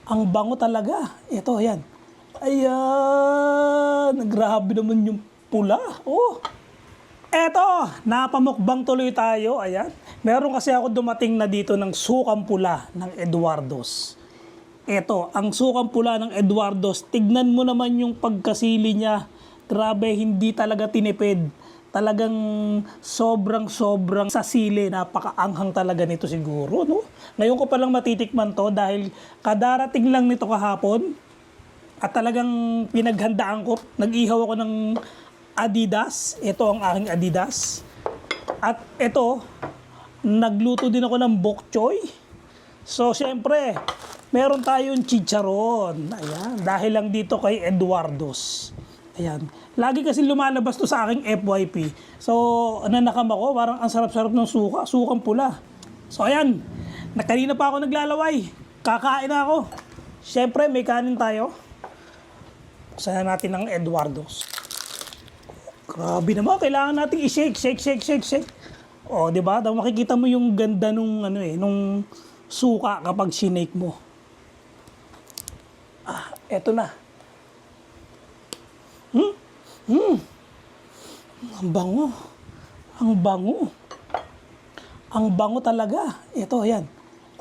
Ang bango talaga. Ito, yan. Ayan. Grabe naman yung pula. Oh. Eto, napamukbang tuloy tayo. Ayan. Meron kasi ako dumating na dito ng sukang pula ng Eduardo's. Eto, ang sukang pula ng Eduardo's. Tignan mo naman yung pagkasili niya. Grabe, hindi talaga tinipid. Talagang sobrang sa sili. Napakaanghang talaga nito siguro, no? Ngayon ko palang matitikman to dahil kadarating lang nito kahapon. At talagang pinaghandaan ko. Nag-ihaw ako ng Adidas. Ito ang aking Adidas. At ito, nagluto din ako ng bok choy. So, syempre, meron tayong chicharon. Ayan, dahil lang dito kay Eduardo's. Ayan. Lagi kasi lumalabas to sa aking FYP. So, nanakam ako, parang ang sarap-sarap ng suka. Sukang pula. So, ayan. Kanina pa ako naglalaway. Kakain na ako. Syempre, may kanin tayo. Sana natin ng Eduardo's. Grabe naman, kailangan nating i-shake, shake. O, di ba? Daw makikita mo yung ganda nung nung suka kapag sinake mo. Ah, eto na. Ang bango. Ang bango. Ang bango talaga. Ito, yan.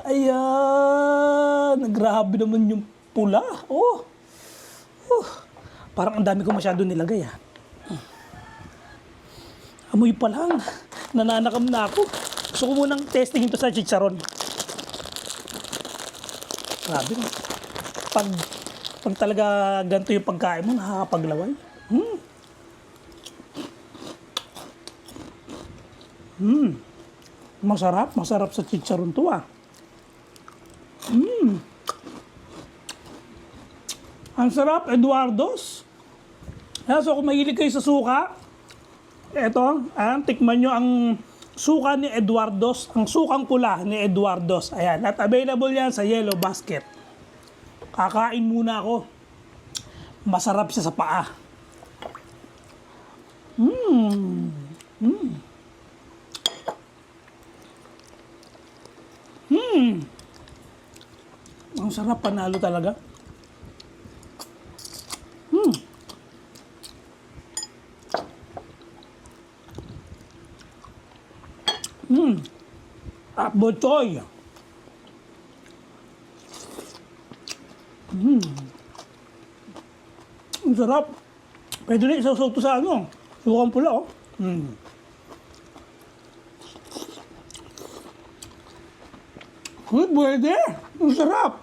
Ayan. Grabe naman yung pula. Oh. Parang ang dami ko masyado nilagay, ah. Amoy pa lang. Nananakam na ako. Gusto ko munang testing ito sa chicharon. Grabe na. Pag talaga ganito yung pagkain mo, nakakapaglaway. Masarap sa chicharon to, ah. Ang sarap, Eduardo's. So kung mahilig kayo sa suka, eto, tikman nyo ang suka ni Eduardo's, ang sukang pula ni Eduardo's. Ayan, at available yan sa Yellow Basket. Kakain muna ako. Masarap siya sa paa. Ang sarap, panalo talaga. At bochoy. Ang sarap. Pwede na isasaw to sa sukang pula, oh. Pwede. Ang sarap.